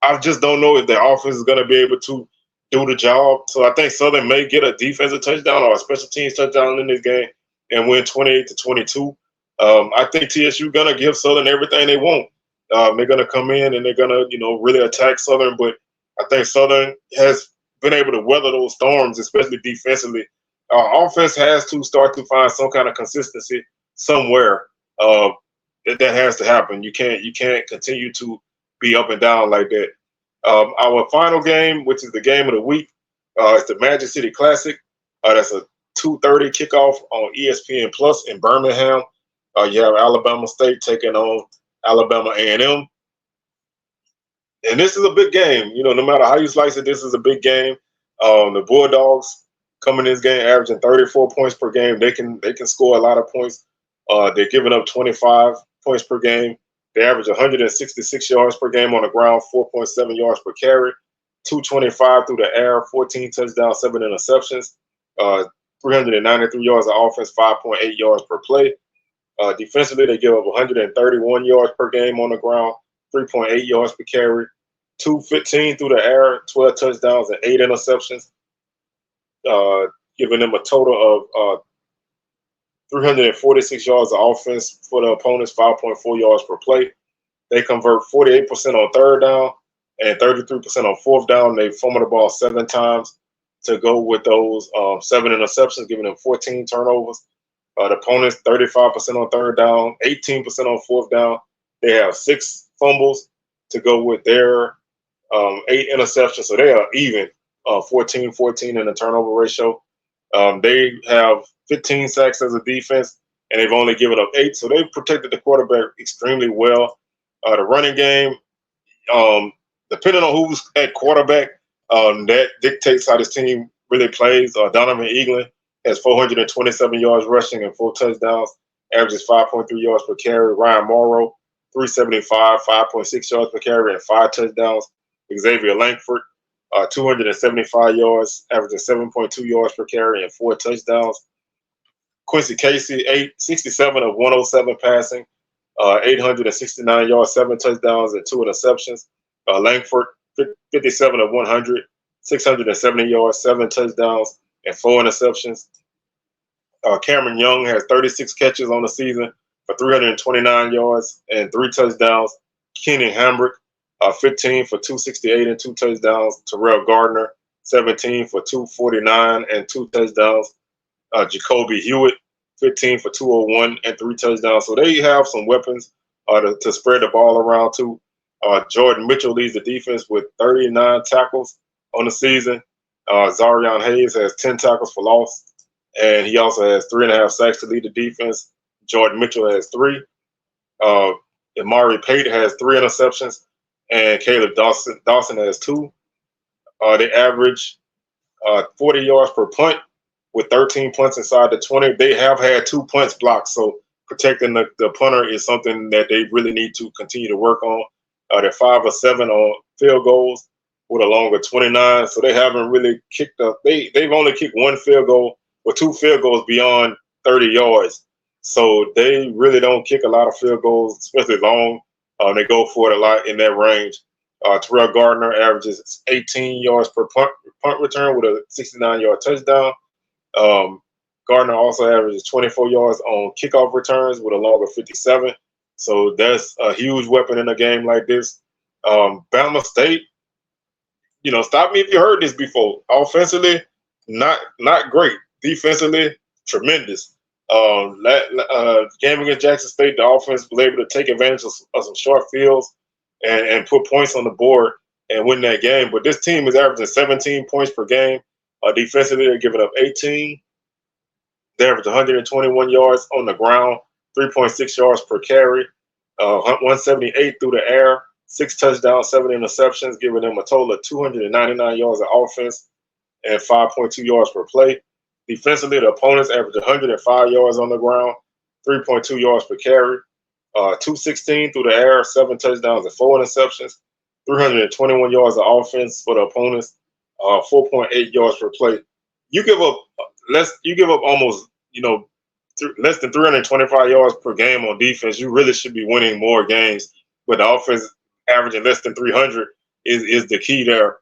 I just don't know if the offense is going to be able to do the job. So I think Southern may get a defensive touchdown or a special teams touchdown in this game and win 28-22. I think TSU going to give Southern everything they want. They're going to come in and they're going to, really attack Southern. But I think Southern has been able to weather those storms, especially defensively. Offense has to start to find some kind of consistency somewhere. That has to happen. You can't continue to be up and down like that. Our final game, which is the game of the week, is the Magic City Classic. That's a 2:30 kickoff on ESPN Plus in Birmingham. You have Alabama State taking on Alabama A&M. And this is a big game. No matter how you slice it, this is a big game. The Bulldogs come in this game averaging 34 points per game. They can score a lot of points. They're giving up 25 points per game. They average 166 yards per game on the ground, 4.7 yards per carry, 225 through the air, 14 touchdowns, 7 interceptions, 393 yards of offense, 5.8 yards per play. Defensively, they give up 131 yards per game on the ground, 3.8 yards per carry, 215 through the air, 12 touchdowns, and 8 interceptions, giving them a total of 346 yards of offense for the opponents, 5.4 yards per play. They convert 48% on third down and 33% on fourth down. They fumble the ball 7 times to go with those 7 interceptions, giving them 14 turnovers. The opponents, 35% on third down, 18% on fourth down. They have 6 fumbles to go with their 8 interceptions. So they are even 14-14 in the turnover ratio. They have 15 sacks as a defense, and they've only given up 8. So they've protected the quarterback extremely well. The running game, depending on who's at quarterback, that dictates how this team really plays. Donovan Eaglin has 427 yards rushing and 4 touchdowns, averages 5.3 yards per carry. Ryan Morrow, 375, 5.6 yards per carry and 5 touchdowns. Xavier Langford, 275 yards, averaging 7.2 yards per carry and 4 touchdowns. Quincy Casey, 67 of 107 passing, 869 yards, 7 touchdowns, and 2 interceptions. Langford, 57 of 100, 670 yards, 7 touchdowns, and 4 interceptions. Cameron Young has 36 catches on the season for 329 yards and 3 touchdowns. Kenny Hambrick, 15 for 268 and 2 touchdowns. Terrell Gardner, 17 for 249 and 2 touchdowns. Jacoby Hewitt, 15 for 201 and 3 touchdowns. So they have some weapons to spread the ball around too. Jordan Mitchell leads the defense with 39 tackles on the season. Zarion Hayes has 10 tackles for loss, and he also has 3.5 sacks to lead the defense. Jordan Mitchell has 3. Amari Pate has 3 interceptions, and Caleb Dawson has 2. They average 40 yards per punt with 13 punts inside the 20. They have had 2 punts blocked, so protecting the punter is something that they really need to continue to work on. They're 5 of 7 on field goals with a longer 29, so they haven't really kicked up. They've only kicked 1 field goal or 2 field goals beyond 30 yards. So they really don't kick a lot of field goals, especially long. They go for it a lot in that range. Terrell Gardner averages 18 yards per punt return with a 69-yard touchdown. Gardner also averages 24 yards on kickoff returns with a longer 57. So that's a huge weapon in a game like this. Bama State, stop me if you heard this before. Offensively, not great. Defensively, tremendous. Game against Jackson State, the offense was able to take advantage of some short fields and put points on the board and win that game. But this team is averaging 17 points per game. Defensively, they're giving up 18. They average 121 yards on the ground, 3.6 yards per carry, 178 through the air, 6 touchdowns, 7 interceptions, giving them a total of 299 yards of offense and 5.2 yards per play. Defensively, the opponents average 105 yards on the ground, 3.2 yards per carry, 216 through the air, 7 touchdowns and 4 interceptions, 321 yards of offense for the opponents, 4.8 yards per play. You give up almost less than 325 yards per game on defense. You really should be winning more games, but the offense averaging less than 300 is the key there.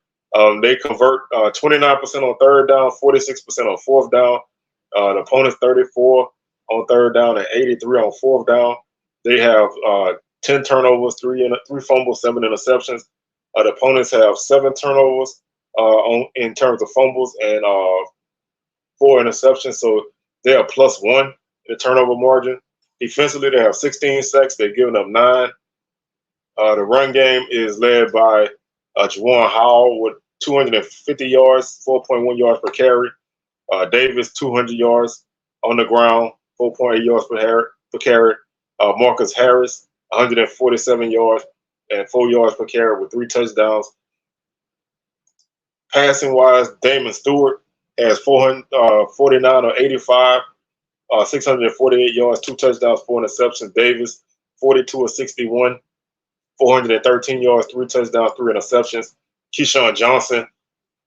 They convert 29% on third down, 46% on fourth down. The opponents 34 on third down and 83 on fourth down. They have 10 turnovers, 3 fumbles, 7 interceptions. The opponents have 7 turnovers in terms of fumbles and 4 interceptions. So they are +1 in the turnover margin. Defensively, they have 16 sacks. They've given up 9. The run game is led by Juwan Howell with 250 yards, 4.1 yards per carry. Davis, 200 yards on the ground, 4.8 yards per carry. Marcus Harris, 147 yards and 4 yards per carry with 3 touchdowns. Passing-wise, Damon Stewart has 49 or 85, 648 yards, 2 touchdowns, 4 interceptions. Davis, 42 or 61, 413 yards, 3 touchdowns, 3 interceptions. Keyshawn Johnson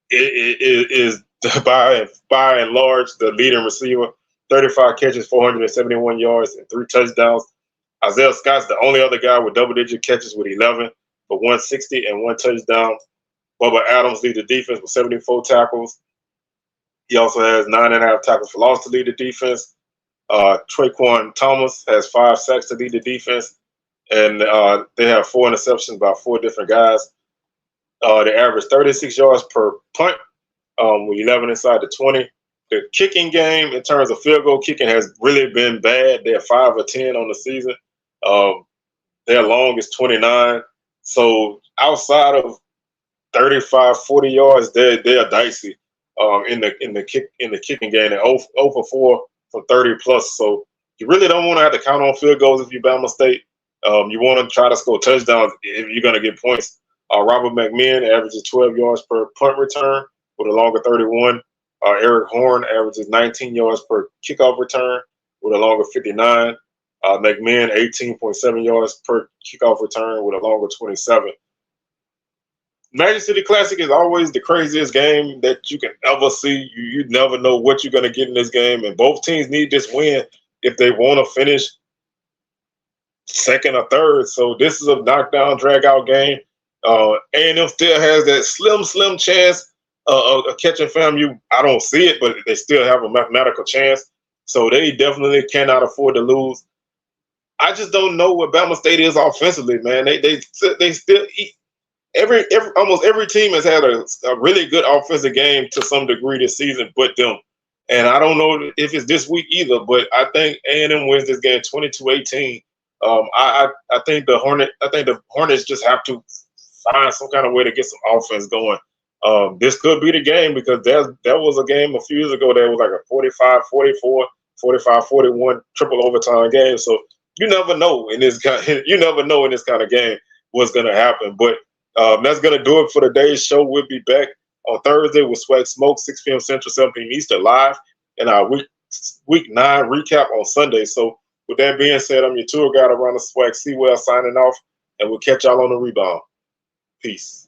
is by and large the leading receiver, 35 catches, 471 yards, and 3 touchdowns. Isaiah Scott's the only other guy with double-digit catches with 11 for 160 and 1 touchdown. Bubba Adams leads the defense with 74 tackles. He also has 9.5 tackles for loss to lead the defense. Traquan Thomas has 5 sacks to lead the defense. And they have 4 interceptions by 4 different guys. They average 36 yards per punt with 11 inside the 20. The kicking game, in terms of field goal kicking, has really been bad. They're 5 or 10 on the season. Their long is 29. So outside of 35, 40 yards, they're dicey in the kicking game. They're 0 for 4 from 30 plus. So you really don't want to have to count on field goals if you're Bama State. You want to try to score touchdowns if you're going to get points. Robert McMahon averages 12 yards per punt return with a longer 31. Eric Horn averages 19 yards per kickoff return with a longer 59. McMahon 18.7 yards per kickoff return with a longer 27. Magic City Classic is always the craziest game that you can ever see. You never know what you're going to get in this game, and both teams need this win if they want to finish second or third. So this is a knockdown, drag-out game. A&M still has that slim chance of catching FAMU. I don't see it, but they still have a mathematical chance. So they definitely cannot afford to lose. I just don't know what Bama State is offensively, man. They still eat. Almost every team has had a really good offensive game to some degree this season, but them. And I don't know if it's this week either, but I think A&M wins this game 22-18. I think the Hornets just have to find some kind of way to get some offense going. This could be the game because there was a game a few years ago that was like a 45-44, 45-41 triple overtime game. So you never know in this kind of game what's going to happen. But that's going to do it for today's show. We'll be back on Thursday with SWAC Smoke, 6 p.m. Central, 7 p.m. Eastern, live, and our week 9 recap on Sunday. So with that being said, I'm your tour guide around the SWAC, Sewell, signing off, and we'll catch y'all on the rebound. Peace.